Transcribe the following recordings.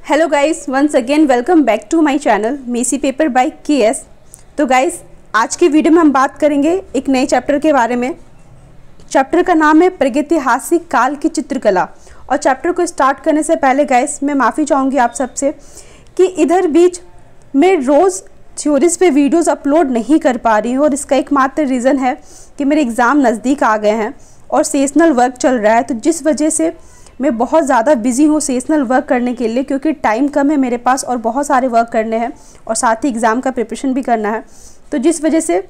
Hello guys, once again welcome back to my channel messy paper by KS. तो guys, आज की video में हम बात करेंगे एक नए चैप्टर के बारे में। चैप्टर का नाम है प्रागैतिहासिक काल की चित्रकला। और चैप्टर को स्टार्ट करने से पहले गाइस, मैं माफ़ी चाहूँगी आप सबसे कि इधर बीच मैं रोज़ थ्योरीज पे वीडियोस अपलोड नहीं कर पा रही हूँ, और इसका एकमात्र रीज़न है कि मेरे एग्ज़ाम नज़दीक आ गए हैं और सेशनल वर्क चल रहा है। तो जिस वजह से मैं बहुत ज़्यादा बिज़ी हूँ सेशनल वर्क करने के लिए, क्योंकि टाइम कम है मेरे पास और बहुत सारे वर्क करने हैं और साथ ही एग्ज़ाम का प्रिपरेशन भी करना है। तो जिस वजह से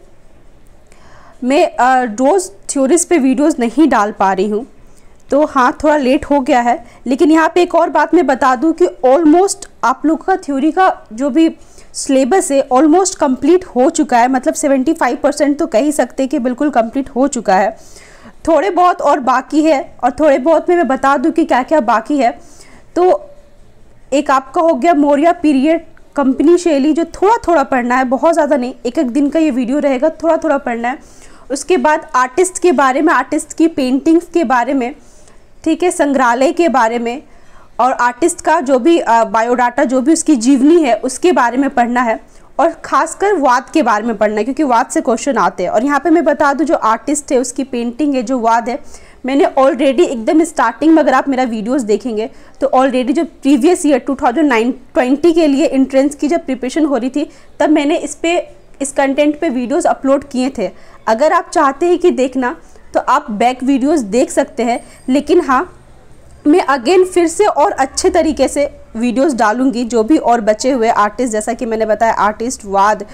मैं रोज़ थ्योरीज पे वीडियोस नहीं डाल पा रही हूँ। तो हाँ, थोड़ा लेट हो गया है। लेकिन यहाँ पे एक और बात मैं बता दूँ कि ऑलमोस्ट आप लोग का थ्योरी का जो भी सिलेबस है ऑलमोस्ट कंप्लीट हो चुका है। मतलब 75% तो कह ही सकते हैं कि बिल्कुल कंप्लीट हो चुका है। थोड़े बहुत और बाकी है, और थोड़े बहुत में मैं बता दूं कि क्या क्या बाकी है। तो एक आपका हो गया मौर्य पीरियड कंपनी शैली, जो थोड़ा थोड़ा पढ़ना है, बहुत ज़्यादा नहीं, एक एक दिन का ये वीडियो रहेगा, थोड़ा थोड़ा पढ़ना है। उसके बाद आर्टिस्ट के बारे में, आर्टिस्ट की पेंटिंग्स के बारे में, ठीक है, संग्रहालय के बारे में, और आर्टिस्ट का जो भी बायोडाटा, जो भी उसकी जीवनी है उसके बारे में पढ़ना है। और ख़ासकर वाद के बारे में पढ़ना है, क्योंकि वाद से क्वेश्चन आते हैं। और यहाँ पे मैं बता दूँ, जो आर्टिस्ट है उसकी पेंटिंग है, जो वाद है, मैंने ऑलरेडी एकदम स्टार्टिंग में अगर आप मेरा वीडियोस देखेंगे तो ऑलरेडी जो प्रीवियस ईयर 2020 के लिए एंट्रेंस की जब प्रिपरेशन हो रही थी, तब मैंने इस कंटेंट पे वीडियोस अपलोड किए थे। अगर आप चाहते हैं कि देखना तो आप बैक वीडियोज़ देख सकते हैं। लेकिन हाँ, मैं अगेन फिर से और अच्छे तरीके से वीडियोस डालूंगी, जो भी और बचे हुए आर्टिस्ट, जैसा कि मैंने बताया आर्टिस्ट, वाद,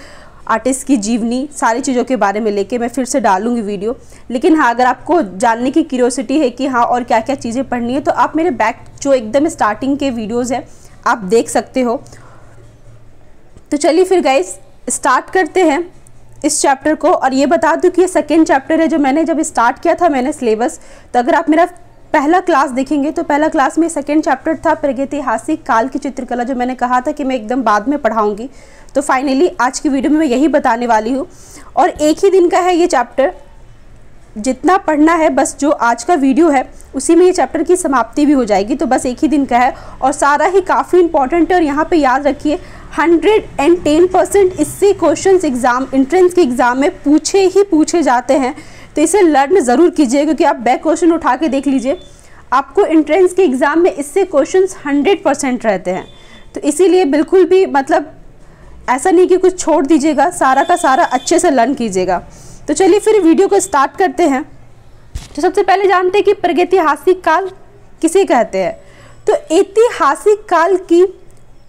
आर्टिस्ट की जीवनी, सारी चीज़ों के बारे में लेके मैं फिर से डालूंगी वीडियो। लेकिन हाँ, अगर आपको जानने की क्यूरियोसिटी है कि हाँ और क्या क्या चीज़ें पढ़नी है, तो आप मेरे बैक जो एकदम स्टार्टिंग के वीडियोज़ हैं आप देख सकते हो। तो चलिए फिर गाइस स्टार्ट करते हैं इस चैप्टर को। और ये बता दूँ कि ये सेकेंड चैप्टर है जो मैंने जब स्टार्ट किया था मैंने सिलेबस, तो अगर आप मेरा पहला क्लास देखेंगे तो पहला क्लास में सेकेंड चैप्टर था प्रागैतिहासिक काल की चित्रकला, जो मैंने कहा था कि मैं एकदम बाद में पढ़ाऊंगी। तो फाइनली आज की वीडियो में मैं यही बताने वाली हूँ। और एक ही दिन का है ये चैप्टर, जितना पढ़ना है बस, जो आज का वीडियो है उसी में ये चैप्टर की समाप्ति भी हो जाएगी। तो बस एक ही दिन का है और सारा ही काफ़ी इंपॉर्टेंट है। और यहाँ पे याद रखिए 110% इससे क्वेश्चंस एग्जाम, एंट्रेंस के एग्ज़ाम में पूछे जाते हैं। तो इसे लर्न ज़रूर कीजिए, क्योंकि आप बैक क्वेश्चन उठा के देख लीजिए, आपको एंट्रेंस के एग्ज़ाम में इससे क्वेश्चंस 100% रहते हैं। तो इसीलिए बिल्कुल भी मतलब ऐसा नहीं कि कुछ छोड़ दीजिएगा, सारा का सारा अच्छे से लर्न कीजिएगा। तो चलिए फिर वीडियो को स्टार्ट करते हैं। तो सबसे पहले जानते हैं कि प्रागैतिहासिक काल किसे कहते हैं। तो ऐतिहासिक काल की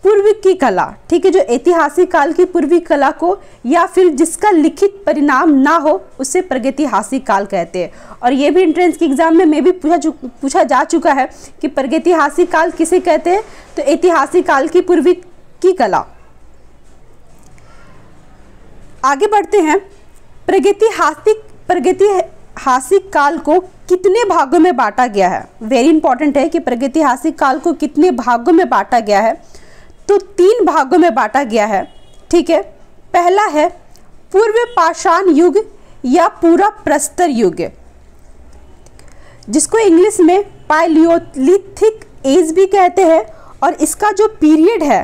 पूर्व की कला, ठीक है, जो ऐतिहासिक काल की पूर्वी कला को या फिर जिसका लिखित परिणाम ना हो उसे प्रागैतिहासिक काल कहते हैं। और ये भी एंट्रेंस के एग्जाम में भी पूछा जा चुका है कि प्रागैतिहासिक काल किसे कहते हैं। तो ऐतिहासिक काल की पूर्वी की कला। आगे बढ़ते हैं। प्रागैतिहासिक काल को कितने भागों में बांटा गया है। वेरी इंपॉर्टेंट है कि प्रागैतिहासिक काल को कितने भागों में बांटा गया है। तो 3 भागों में बांटा गया है, ठीक है। पहला है पूर्व पाषाण युग या पूरा प्रस्तर युग, जिसको इंग्लिश में पालियोलिथिक एज भी कहते हैं। और इसका जो पीरियड है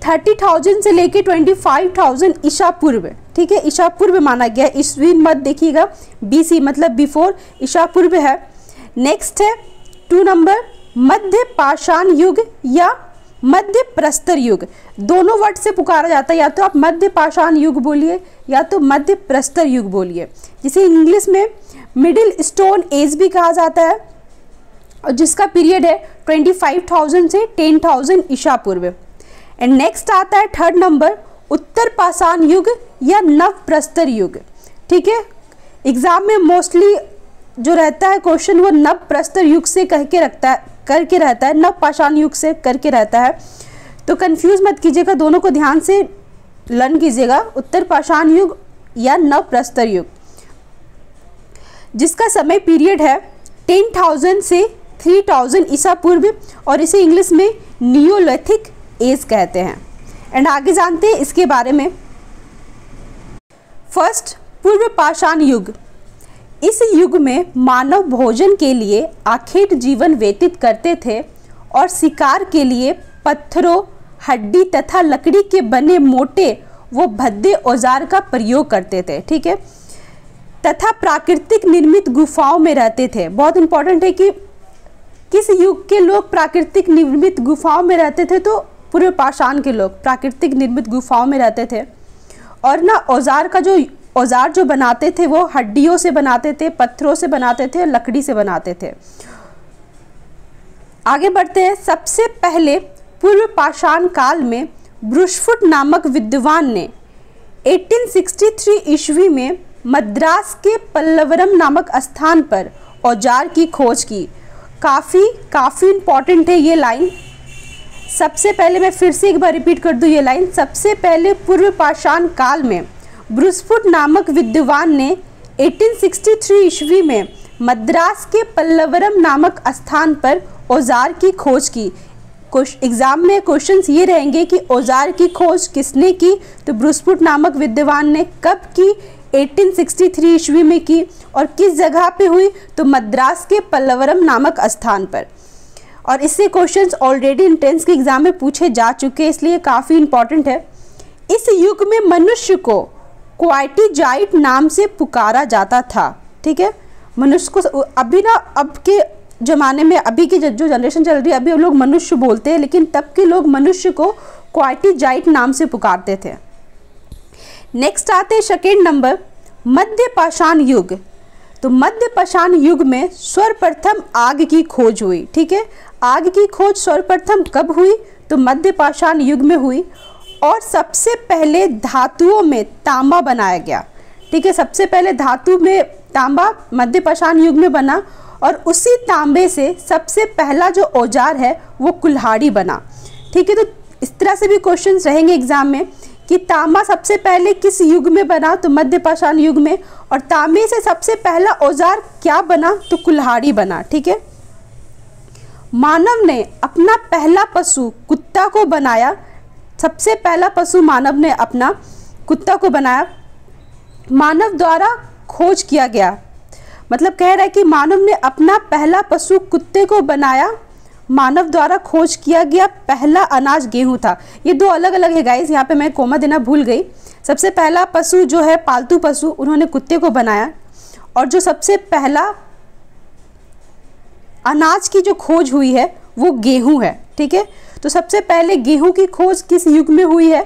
30,000 से लेके 25,000 ईसा पूर्व, ठीक है, ईसा पूर्व माना गया। ईस्वी मत देखिएगा, BC मतलब बिफोर, ईसा पूर्व है। नेक्स्ट है 2 नंबर मध्य पाषाण युग या मध्य प्रस्तर युग। दोनों वर्ड से पुकारा जाता है, या तो आप मध्य पाषाण युग बोलिए या तो मध्य प्रस्तर युग बोलिए, जिसे इंग्लिश में मिडिल स्टोन एज भी कहा जाता है, और जिसका पीरियड है 25,000 से 10,000 ईसा पूर्व। एंड नेक्स्ट आता है 3rd नंबर उत्तर पाषाण युग या नव प्रस्तर युग, ठीक है। एग्जाम में मोस्टली जो रहता है क्वेश्चन वो नव प्रस्तर युग से करके रहता है, नव पाषाण युग से करके रहता है। तो कंफ्यूज मत कीजिएगा, दोनों को ध्यान से लर्न कीजिएगा, उत्तर पाषाण युग या नव प्रस्तर युग, जिसका समय पीरियड है 10,000 से 3,000 ईसा पूर्व, और इसे इंग्लिश में नियोलिथिक एज कहते हैं। एंड आगे जानते हैं इसके बारे में। फर्स्ट, पूर्व पाषाण युग। इस युग में मानव भोजन के लिए आखेट जीवन व्यतीत करते थे और शिकार के लिए पत्थरों, हड्डी तथा लकड़ी के बने मोटे व भद्दे औजार का प्रयोग करते थे। ठीक है, तथा प्राकृतिक निर्मित गुफाओं में रहते थे। बहुत इंपॉर्टेंट है कि किस युग के लोग प्राकृतिक निर्मित गुफाओं में रहते थे, तो पूर्व पाषाण के लोग प्राकृतिक निर्मित गुफाओं में रहते थे। और ना औजार जो बनाते थे वो हड्डियों से बनाते थे, पत्थरों से बनाते थे, लकड़ी से बनाते थे। आगे बढ़ते हैं। सबसे पहले पूर्व पाषाण काल में ब्रुशफुट नामक विद्वान ने 1863 ईस्वी में मद्रास के पल्लवरम नामक स्थान पर औजार की खोज की। काफ़ी इंपॉर्टेंट है ये लाइन। सबसे पहले मैं फिर से एक बार रिपीट कर दूं ये लाइन। सबसे पहले पूर्व पाषाण काल में ब्रुशफुट नामक विद्वान ने 1863 ईस्वी में मद्रास के पल्लवरम नामक स्थान पर औजार की खोज की। एग्जाम में क्वेश्चंस ये रहेंगे कि औजार की खोज किसने की, तो ब्रुशफुट नामक विद्वान ने कब की, 1863 ईस्वी में की। और किस जगह पे हुई, तो मद्रास के पल्लवरम नामक स्थान पर। और इससे क्वेश्चंस ऑलरेडी एंट्रेंस के एग्जाम में पूछे जा चुके हैं, इसलिए काफ़ी इंपॉर्टेंट है। इस युग में मनुष्य को क्वाटिजाइट नाम से पुकारा जाता था। ठीक है, मनुष्य को अभी ना, अब के ज़माने में, अभी की जो जनरेशन चल रही है, अभी लोग मनुष्य बोलते हैं, लेकिन तब के लोग मनुष्य को क्वाटिजाइट नाम से पुकारते थे। नेक्स्ट आते हैं सेकेंड नंबर, मध्य पाषाण युग। तो मध्य पाषाण युग में सर्वप्रथम आग की खोज हुई। ठीक है, आग की खोज सर्वप्रथम कब हुई, तो मध्य पाषाण युग में हुई। और सबसे पहले धातुओं में तांबा बनाया गया। ठीक है, सबसे पहले धातु में तांबा मध्य पाषाण युग में बना। और उसी तांबे से सबसे पहला जो औजार है वो कुल्हाड़ी बना। ठीक है, तो इस तरह से भी क्वेश्चंस रहेंगे एग्जाम में कि तांबा सबसे पहले किस युग में बना, तो मध्य पाषाण युग में। और तांबे से सबसे पहला औजार क्या बना, तो कुल्हाड़ी बना। ठीक है, मानव ने अपना पहला पशु कुत्ता को बनाया। सबसे पहला पशु मानव ने अपना कुत्ता को बनाया। मानव द्वारा खोज किया गया, मतलब कह रहा है कि मानव ने अपना पहला पशु कुत्ते को बनाया। मानव द्वारा खोज किया गया पहला अनाज गेहूं था। ये दो अलग अलग है गाइस, यहाँ पे मैं कोमा देना भूल गई। सबसे पहला पशु जो है पालतू पशु, उन्होंने कुत्ते को बनाया। और जो सबसे पहला अनाज की जो खोज हुई है वो गेहूं है। ठीक है, तो सबसे पहले गेहूं की खोज किस युग में हुई है,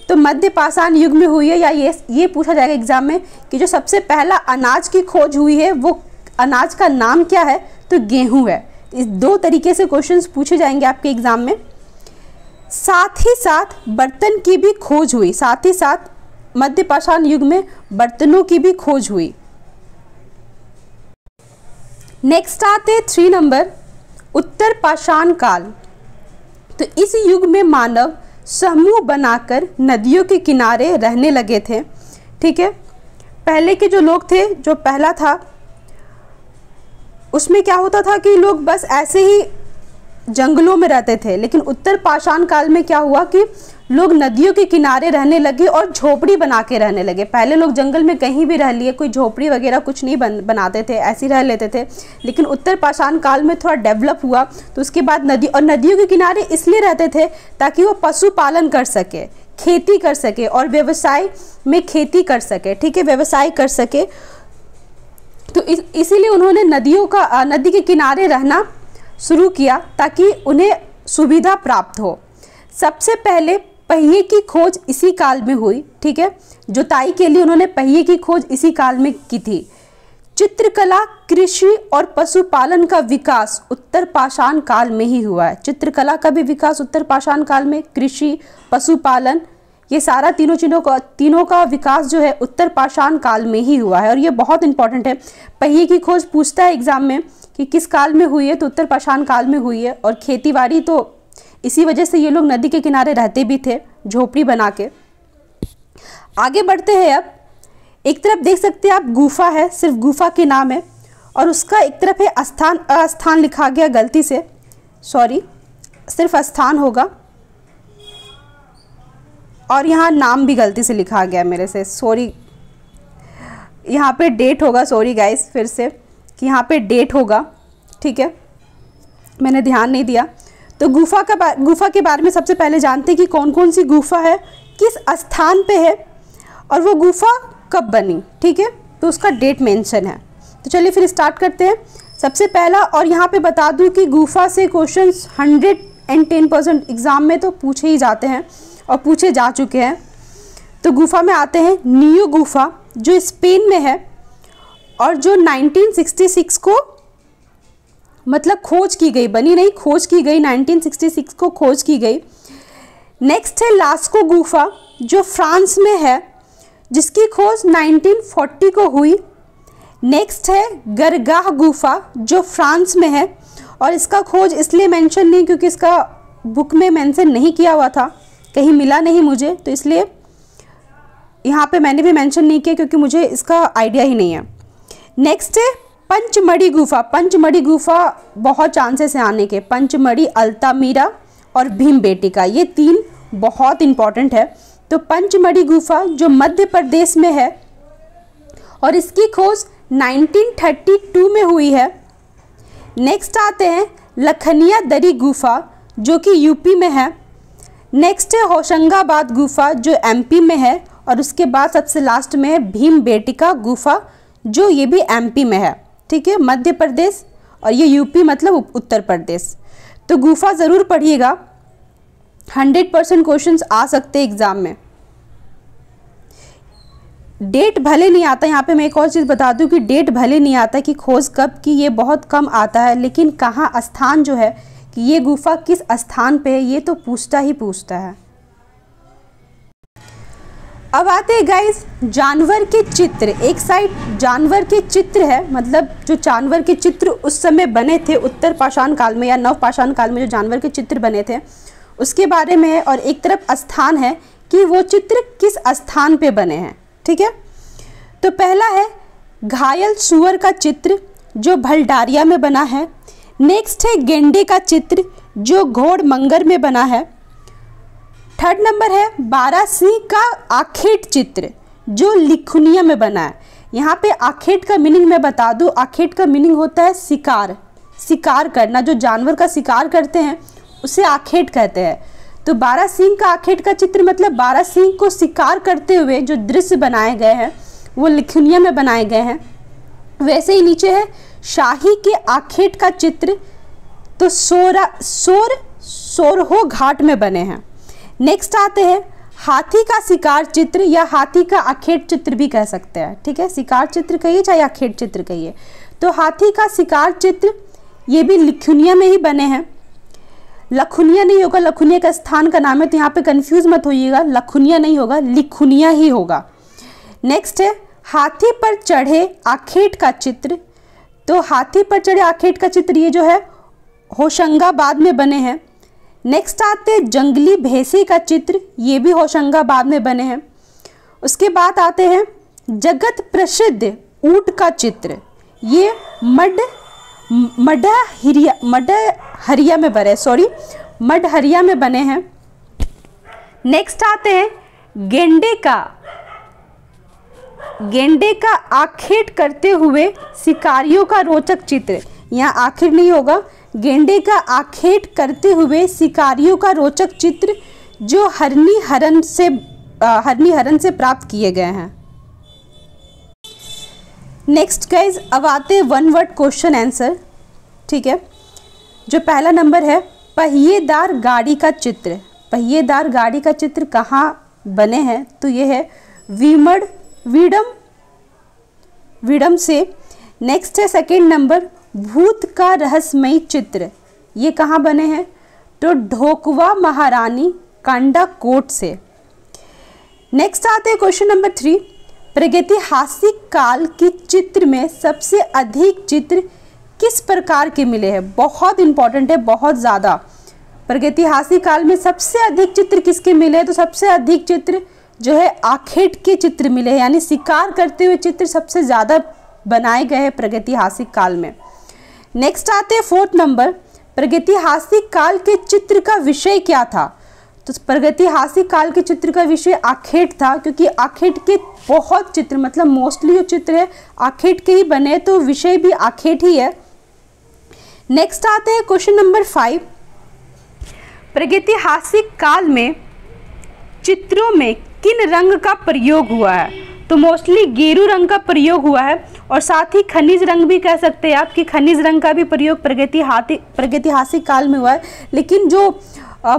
तो मध्य पाषाण युग में हुई है। या ये पूछा जाएगा एग्जाम में कि जो सबसे पहला अनाज की खोज हुई है वो अनाज का नाम क्या है, तो गेहूं है। इस दो तरीके से क्वेश्चंस पूछे जाएंगे आपके एग्जाम में। साथ ही साथ बर्तन की भी खोज हुई। साथ ही साथ मध्य पाषाण युग में बर्तनों की भी खोज हुई। नेक्स्ट आते 3 नंबर, उत्तर पाषाण काल। तो इस युग में मानव समूह बनाकर नदियों के किनारे रहने लगे थे। ठीक है, पहले के जो लोग थे, जो पहला था, उसमें क्या होता था कि लोग बस ऐसे ही जंगलों में रहते थे। लेकिन उत्तर पाषाण काल में क्या हुआ कि लोग नदियों के किनारे रहने लगे और झोपड़ी बना के रहने लगे। पहले लोग जंगल में कहीं भी रह लिए, कोई झोपड़ी वगैरह कुछ नहीं बनाते थे, ऐसे ही रह लेते थे। लेकिन उत्तर पाषाण काल में थोड़ा डेवलप हुआ, तो उसके बाद नदियों के किनारे इसलिए रहते थे ताकि वो पशुपालन कर सके, खेती कर सके और व्यवसाय में खेती कर सके। ठीक है, व्यवसाय कर सके। तो इसीलिए उन्होंने नदी के किनारे रहना शुरू किया ताकि उन्हें सुविधा प्राप्त हो। सबसे पहले पहिए की खोज इसी काल में हुई। ठीक है, जुताई के लिए उन्होंने पहिए की खोज इसी काल में की थी। चित्रकला, कृषि और पशुपालन का विकास उत्तर पाषाण काल में ही हुआ है। चित्रकला का भी विकास उत्तर पाषाण काल में, कृषि, पशुपालन, ये सारा तीनों का विकास जो है उत्तर पाषाण काल में ही हुआ है। और ये बहुत इंपॉर्टेंट है। पहिए की खोज पूछता है एग्जाम में कि किस काल में हुई है, तो उत्तर पाषाण काल में हुई है। और खेतीबाड़ी तो इसी वजह से ये लोग नदी के किनारे रहते भी थे, झोपड़ी बना के। आगे बढ़ते हैं। अब एक तरफ देख सकते हैं आप गुफा है, सिर्फ गुफा के नाम है। और उसका एक तरफ है अस्थान लिखा गया गलती से, सॉरी, सिर्फ स्थान होगा। और यहाँ नाम भी गलती से लिखा गया मेरे से, सॉरी। यहाँ पे डेट होगा, सॉरी गाइस, फिर से कि यहाँ पे डेट होगा। ठीक है, मैंने ध्यान नहीं दिया। तो गुफा के बारे में सबसे पहले जानते हैं कि कौन कौन सी गुफा है, किस स्थान पे है और वो गुफा कब बनी। ठीक है, तो उसका डेट मेंशन है। तो चलिए फिर स्टार्ट करते हैं। सबसे पहला, और यहाँ पे बता दूँ कि गुफा से क्वेश्चंस 110% एग्ज़ाम में तो पूछे ही जाते हैं और पूछे जा चुके हैं। तो गुफा में आते हैं नियो गुफा, जो स्पेन में है और जो 1966 को मतलब खोज की गई, बनी नहीं, खोज की गई, 1966 को खोज की गई। नेक्स्ट है लास्को गुफा, जो फ्रांस में है, जिसकी खोज 1940 को हुई। नेक्स्ट है गरगाह गुफा, जो फ्रांस में है, और इसका खोज इसलिए मेंशन नहीं क्योंकि इसका बुक में मेंशन नहीं किया हुआ था, कहीं मिला नहीं मुझे, तो इसलिए यहाँ पे मैंने भी मेंशन नहीं किया क्योंकि मुझे इसका आइडिया ही नहीं है। नेक्स्ट है पंचमढ़ी गुफा। पंचमढ़ी गुफा बहुत चांसेस हैं आने के, पंचमढ़ी, अल्तामीरा और भीमबेटका, ये 3 बहुत इंपॉर्टेंट है। तो पंचमढ़ी गुफा जो मध्य प्रदेश में है और इसकी खोज 1932 में हुई है। नेक्स्ट आते हैं लखनिया दरी गुफा, जो कि यूपी में है। नेक्स्ट है होशंगाबाद गुफा, जो एमपी में है, और उसके बाद सबसे लास्ट में है भीमबेटका गुफा, जो ये भी एमपी में है। ठीक है, मध्य प्रदेश और ये यूपी मतलब उत्तर प्रदेश। तो गुफा ज़रूर पढ़िएगा, 100% क्वेश्चंस आ सकते हैं एग्ज़ाम में। डेट भले नहीं आता, यहाँ पे मैं एक और चीज़ बता दूँ कि डेट भले नहीं आता कि खोज कब की, ये बहुत कम आता है, लेकिन कहाँ स्थान जो है कि ये गुफा किस स्थान पे है, ये तो पूछता ही पूछता है। अब आते हैं गाइस जानवर के चित्र। एक साइड जानवर के चित्र है, मतलब जो जानवर के चित्र उस समय बने थे उत्तर पाषाण काल में या नव पाषाण काल में, जो जानवर के चित्र बने थे उसके बारे में है, और एक तरफ स्थान है कि वो चित्र किस स्थान पे बने हैं। ठीक है, तो पहला है घायल सूअर का चित्र, जो भलडारिया में बना है। नेक्स्ट है गेंडे का चित्र, जो घोड़मंगर में बना है। थर्ड नंबर है बारासिंह का आखेट चित्र, जो लिखुनिया में बना है। यहाँ पे आखेट का मीनिंग मैं बता दूँ, आखेट का मीनिंग होता है शिकार, शिकार करना, जो जानवर का शिकार करते हैं उसे आखेट कहते हैं। तो बारासिंह का आखेट का चित्र मतलब बारासिंह को शिकार करते हुए जो दृश्य बनाए गए हैं वो लिखुनिया में बनाए गए हैं। वैसे ही नीचे है शाही के आखेट का चित्र, तो सोरहो घाट में बने हैं। नेक्स्ट आते हैं हाथी का शिकार चित्र, या हाथी का आखेट चित्र भी कह सकते हैं। ठीक है, शिकार चित्र कहिए चाहे आखेट चित्र कहिए। तो हाथी का शिकार चित्र ये भी लिखुनिया में ही बने हैं। लखुनिया नहीं होगा, लखुनिया का स्थान का नाम है, तो यहाँ पे कंफ्यूज मत होइएगा, लखुनिया नहीं होगा, लिखुनिया ही होगा। नेक्स्ट है हाथी पर चढ़े आखेट का चित्र, तो हाथी पर चढ़े आखेट का चित्र ये जो है होशंगाबाद में बने हैं। नेक्स्ट आते हैं जंगली भैंसे का चित्र, ये भी होशंगाबाद में बने हैं। उसके बाद आते हैं जगत प्रसिद्ध ऊंट का चित्र, ये मडहरिया में बने, मडहरिया में बने हैं। नेक्स्ट आते हैं गेंडे का आखेट करते हुए शिकारियों का रोचक चित्र, यहाँ आखिर नहीं होगा, गेंडे का आखेट करते हुए शिकारियों का रोचक चित्र, जो हरनी हरन से प्राप्त किए गए हैं। नेक्स्ट गाइज अब आते हैं 1 वर्ड क्वेश्चन आंसर। ठीक है, जो पहला नंबर है पहिएदार गाड़ी का चित्र। पहिएदार गाड़ी का चित्र कहाँ बने हैं, तो ये है वीडम से। नेक्स्ट है सेकंड नंबर भूत का रहस्यमयी चित्र, ये कहाँ बने हैं, तो ढोकवा महारानी कांडा कोट से। नेक्स्ट आते हैं क्वेश्चन नंबर 3, प्रागैतिहासिक काल के चित्र में सबसे अधिक चित्र किस प्रकार के मिले हैं। बहुत इंपॉर्टेंट है, बहुत ज़्यादा। प्रागैतिहासिक काल में सबसे अधिक चित्र किसके मिले हैं, तो सबसे अधिक चित्र जो है आखेट के चित्र मिले हैं, यानी शिकार करते हुए चित्र सबसे ज़्यादा बनाए गए हैं प्रागैतिहासिक काल में। नेक्स्ट आते हैं 4th नंबर, प्रागैतिहासिक काल के चित्र का विषय क्या था, तो प्रागैतिहासिक काल के चित्र का विषय आखेट था, क्योंकि आखेट के बहुत चित्र मतलब मोस्टली जो चित्र है आखेट के ही बने, तो विषय भी आखेट ही है। नेक्स्ट आते हैं क्वेश्चन नंबर 5, प्रागैतिहासिक काल में चित्रों में किन रंग का प्रयोग हुआ है? तो मोस्टली गेरू रंग का प्रयोग हुआ है, और साथ ही खनिज रंग भी कह सकते हैं आप कि खनिज रंग का भी प्रयोग प्रागैतिहासिक काल में हुआ है। लेकिन जो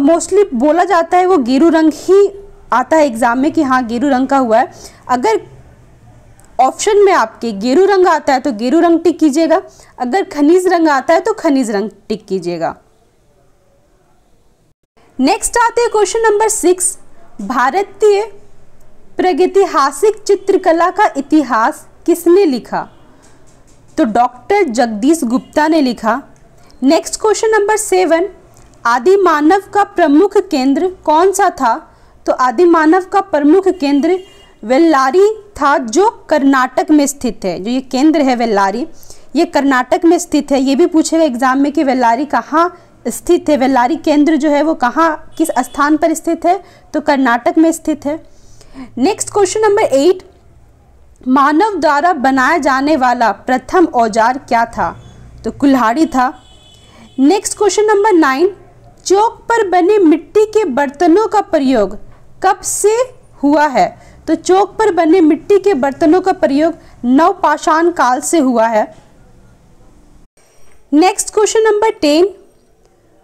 मोस्टली बोला जाता है वो गेरू रंग ही आता है एग्जाम में कि हाँ गेरू रंग का हुआ है। अगर ऑप्शन में आपके गेरू रंग आता है तो गेरू रंग टिक कीजिएगा, अगर खनिज रंग आता है तो खनिज रंग टिक कीजिएगा। नेक्स्ट आते हैं क्वेश्चन नंबर 6, भारतीय प्रागैतिहासिक चित्रकला का इतिहास किसने लिखा? तो डॉक्टर जगदीश गुप्ता ने लिखा। नेक्स्ट क्वेश्चन नंबर 7, आदि मानव का प्रमुख केंद्र कौन सा था? तो आदि मानव का प्रमुख केंद्र वेल्लारी था, जो कर्नाटक में स्थित है। जो ये केंद्र है वेल्लारी, ये कर्नाटक में स्थित है। ये भी पूछेगा एग्जाम में कि वेल्लारी कहाँ स्थित है, वेल्लारी केंद्र जो है वो कहाँ किस स्थान पर स्थित है? तो कर्नाटक में स्थित है। नेक्स्ट क्वेश्चन नंबर 8, मानव द्वारा बनाया जाने वाला प्रथम औजार क्या था? तो कुल्हाड़ी था। नेक्स्ट क्वेश्चन नंबर 9, चौक पर बने मिट्टी के बर्तनों का प्रयोग कब से हुआ है? तो चौक पर बने मिट्टी के बर्तनों का प्रयोग नवपाषाण काल से हुआ है। नेक्स्ट क्वेश्चन नंबर 10,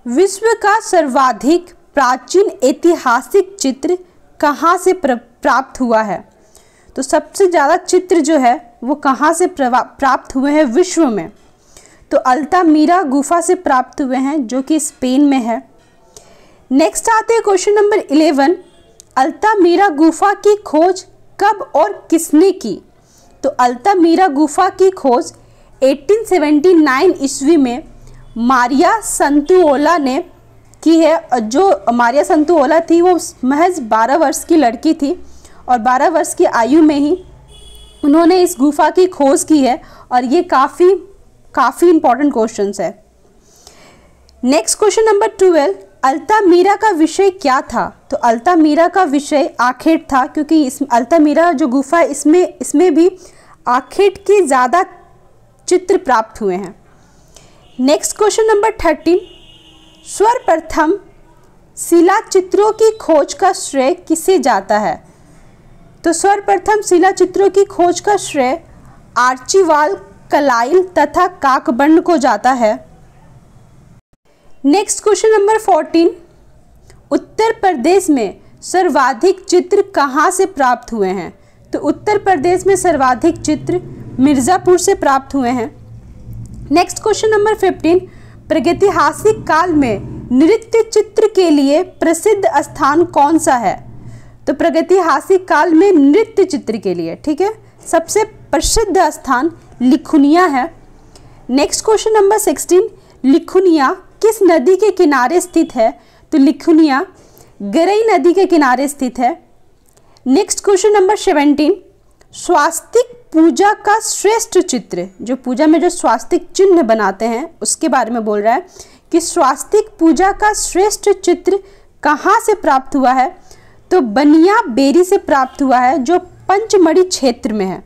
विश्व का सर्वाधिक प्राचीन ऐतिहासिक चित्र कहाँ से प्राप्त हुआ है? तो सबसे ज़्यादा चित्र जो है वो कहाँ से प्राप्त हुए हैं विश्व में? तो अल्तामीरा गुफा से प्राप्त हुए हैं, जो कि स्पेन में है। नेक्स्ट आते हैं क्वेश्चन नंबर 11, अल्तामीरा गुफा की खोज कब और किसने की? तो अल्तामीरा गुफा की खोज 1879 ईस्वी में मारिया संतुओला ने की है। जो मारिया संतुओला थी वो महज 12 वर्ष की लड़की थी, और 12 वर्ष की आयु में ही उन्होंने इस गुफा की खोज की है, और ये काफ़ी इंपॉर्टेंट क्वेश्चन है। नेक्स्ट क्वेश्चन नंबर 12, अल्तामीरा का विषय क्या था? तो अल्तामीरा का विषय आखेट था, क्योंकि इस अल्तामीरा जो गुफा है इसमें भी आखेट के ज़्यादा चित्र प्राप्त हुए हैं। नेक्स्ट क्वेश्चन नंबर 13, सर्वप्रथम शिला चित्रों की खोज का श्रेय किसे जाता है? तो सर्वप्रथम शिला चित्रों की खोज का श्रेय आर्चिबाल्ड क्लाइव तथा काकबर्न को जाता है। Next question number 14, Uttar Pradesh में सर्वाधिक चित्र कहाँ से प्राप्त हुए हैं? तो उत्तर प्रदेश में सर्वाधिक चित्र मिर्ज़ापुर से प्राप्त हुए हैं। नेक्स्ट क्वेश्चन नंबर 15, प्रागैतिहासिक काल में नृत्य चित्र के लिए प्रसिद्ध स्थान कौन सा है? तो प्रागैतिहासिक काल में नृत्य चित्र के लिए, ठीक है, सबसे प्रसिद्ध स्थान लिखुनिया है। नेक्स्ट क्वेश्चन नंबर 16, लिखुनिया किस नदी के किनारे स्थित है? तो लिखुनिया गरई नदी के किनारे स्थित है। नेक्स्ट क्वेश्चन नंबर 17, स्वास्तिक पूजा का श्रेष्ठ चित्र, जो पूजा में जो स्वास्तिक चिन्ह बनाते हैं उसके बारे में बोल रहा है कि स्वास्तिक पूजा का श्रेष्ठ चित्र कहाँ से प्राप्त हुआ है? तो बनिया बेरी से प्राप्त हुआ है, जो पंचमढ़ी क्षेत्र में है।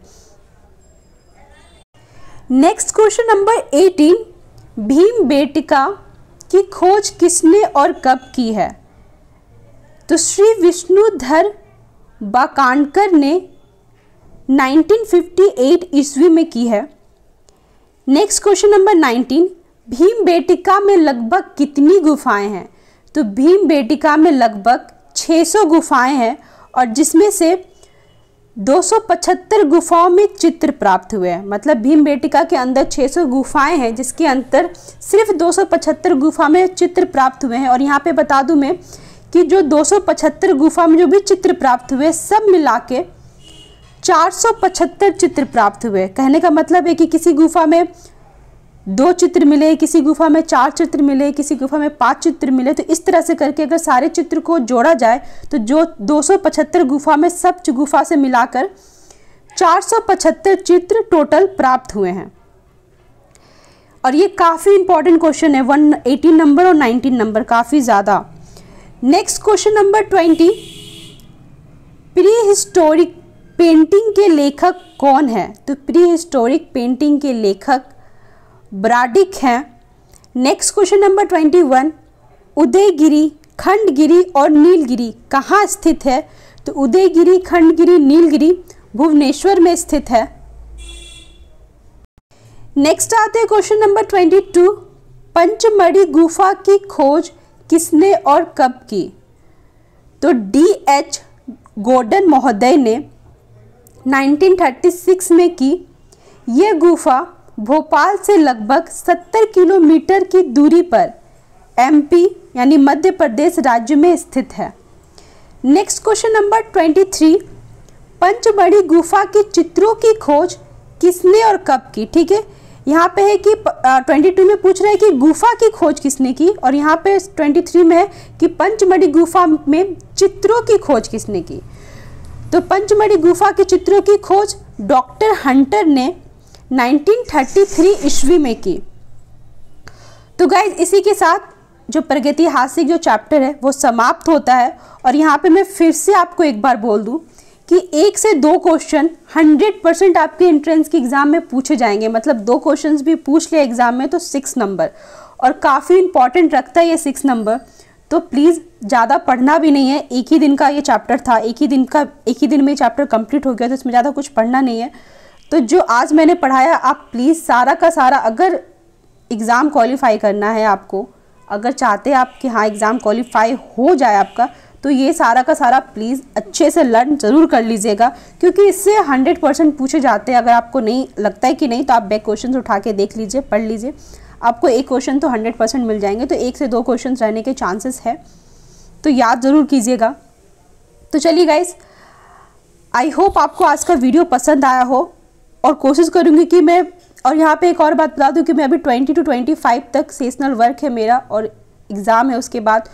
नेक्स्ट क्वेश्चन नंबर 18, भीमबेटका की खोज किसने और कब की है? तो श्री विष्णुधर बाकांडकर ने 1958 ईस्वी में की है। नेक्स्ट क्वेश्चन नंबर 19, भीमबेटका में लगभग कितनी गुफाएं हैं? तो भीमबेटका में लगभग 600 गुफाएं हैं, और जिसमें से 275 गुफाओं में चित्र प्राप्त हुए हैं। मतलब भीमबेटका के अंदर 600 गुफाएं हैं, जिसके अंदर सिर्फ 275 गुफा में चित्र प्राप्त हुए हैं। और यहाँ पे बता दूं मैं कि जो 275 गुफा में जो भी चित्र प्राप्त हुए सब मिला के 475 चित्र प्राप्त हुए। कहने का मतलब है कि किसी गुफा में 2 चित्र मिले, किसी गुफा में 4 चित्र मिले, किसी गुफा में 5 चित्र मिले। तो इस तरह से करके अगर सारे चित्र को जोड़ा जाए तो जो 275 गुफा में सब गुफा से मिलाकर 475 चित्र टोटल प्राप्त हुए हैं। और ये काफ़ी इंपॉर्टेंट क्वेश्चन है, 118 नंबर और 19 नंबर, काफ़ी ज़्यादा। Next question number 20, pre historic painting के लेखक कौन है? तो प्री हिस्टोरिक पेंटिंग के लेखक ब्राडिक हैं। Next question number 21, Udayagiri Khandagiri और नीलगिरी कहाँ स्थित है? तो उदयगिरी, खंडगिरी, नीलगिरी भुवनेश्वर में स्थित है। नेक्स्ट आते हैं क्वेश्चन नंबर 22। पंचमढ़ी गुफा की खोज किसने और कब की? तो D.H. गॉर्डन महोदय ने 1936 में की। यह गुफा भोपाल से लगभग 70 किलोमीटर की दूरी पर MP यानी मध्य प्रदेश राज्य में स्थित है। Next question number 23। पंचमढ़ी गुफा के चित्रों की खोज किसने और कब की? ठीक है, यहाँ पे है कि 22 में पूछ रहा है कि गुफा की खोज किसने की, और यहाँ पे 23 में है कि पंचमढ़ी गुफा में चित्रों की खोज किसने की। तो पंचमढ़ी गुफा के चित्रों की खोज डॉक्टर हंटर ने 1933 ईस्वी में की। तो गाइज इसी के साथ जो प्रागैतिहासिक जो चैप्टर है वो समाप्त होता है। और यहाँ पे मैं फिर से आपको एक बार बोल दूँ कि 1 से 2 क्वेश्चन 100% आपके एंट्रेंस के एग्ज़ाम में पूछे जाएंगे। मतलब 2 क्वेश्चंस भी पूछ ले एग्ज़ाम में तो 6 नंबर, और काफ़ी इंपॉर्टेंट रखता है ये 6 नंबर। तो प्लीज़ ज़्यादा पढ़ना भी नहीं है, एक ही दिन का ये चैप्टर था, एक ही दिन में चैप्टर कंप्लीट हो गया, तो इसमें ज़्यादा कुछ पढ़ना नहीं है। तो जो आज मैंने पढ़ाया आप प्लीज़ सारा का सारा, अगर एग्ज़ाम क्वालिफाई करना है आपको, अगर चाहते हैं आप कि हाँ एग्ज़ाम क्वालिफाई हो जाए आपका, तो ये सारा का सारा प्लीज़ अच्छे से लर्न ज़रूर कर लीजिएगा, क्योंकि इससे 100% पूछे जाते हैं। अगर आपको नहीं लगता है कि नहीं, तो आप बैक क्वेश्चन उठा के देख लीजिए, पढ़ लीजिए, आपको एक क्वेश्चन तो 100% मिल जाएंगे। तो 1 से 2 क्वेश्चन रहने के चांसेस है, तो याद ज़रूर कीजिएगा। तो चलिए गाइस, आई होप आपको आज का वीडियो पसंद आया हो, और कोशिश करूँगी कि मैं, और यहाँ पे एक और बात बता दूँ कि मैं अभी 20 to 25 तक सेशनल वर्क है मेरा, और एग्ज़ाम है उसके बाद,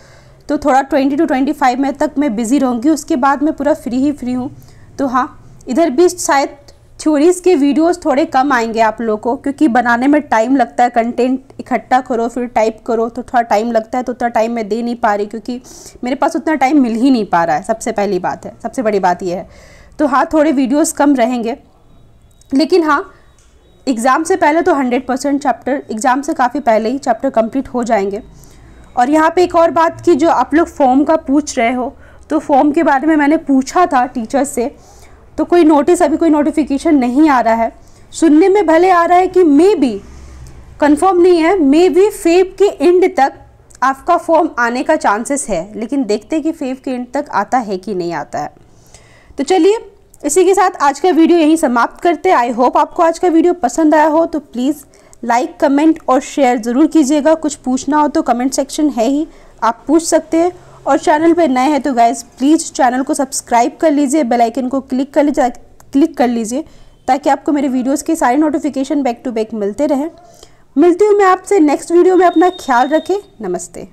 तो थोड़ा 20 to 25 में तक मैं बिज़ी रहूँगी, उसके बाद मैं पूरा फ्री हूँ। तो हाँ, इधर भी शायद थ्योरीज़ के वीडियोस थोड़े कम आएंगे आप लोगों को, क्योंकि बनाने में टाइम लगता है, कंटेंट इकट्ठा करो फिर टाइप करो तो थोड़ा टाइम लगता है। तो उतना टाइम मैं दे नहीं पा रही, क्योंकि मेरे पास उतना टाइम मिल ही नहीं पा रहा है। सबसे पहली बात है, सबसे बड़ी बात यह है। तो हाँ, थोड़े वीडियोज़ कम रहेंगे, लेकिन हाँ एग्ज़ाम से पहले तो 100% चैप्टर, एग्ज़ाम से काफ़ी पहले ही चैप्टर कंप्लीट हो जाएंगे। और यहाँ पे एक और बात कि जो आप लोग फॉर्म का पूछ रहे हो, तो फॉर्म के बारे में मैंने पूछा था टीचर से, तो कोई नोटिस, अभी कोई नोटिफिकेशन नहीं आ रहा है। सुनने में भले आ रहा है कि मे बी, कंफर्म नहीं है, मे बी फेब के एंड तक आपका फॉर्म आने का चांसेस है, लेकिन देखते हैं कि फेब के एंड तक आता है कि नहीं आता है। तो चलिए, इसी के साथ आज का वीडियो यहीं समाप्त करते हैं। आई होप आपको आज का वीडियो पसंद आया हो, तो प्लीज़ लाइक, कमेंट और शेयर ज़रूर कीजिएगा। कुछ पूछना हो तो कमेंट सेक्शन है ही, आप पूछ सकते हैं। और चैनल पे नए हैं तो गाइज़ प्लीज़ चैनल को सब्सक्राइब कर लीजिए, बेल आइकन को क्लिक कर लीजिए, ताकि आपको मेरे वीडियोज़ के सारे नोटिफिकेशन बैक टू बैक मिलते रहें। मिलती हूँ मैं आपसे नेक्स्ट वीडियो में। अपना ख्याल रखें। नमस्ते।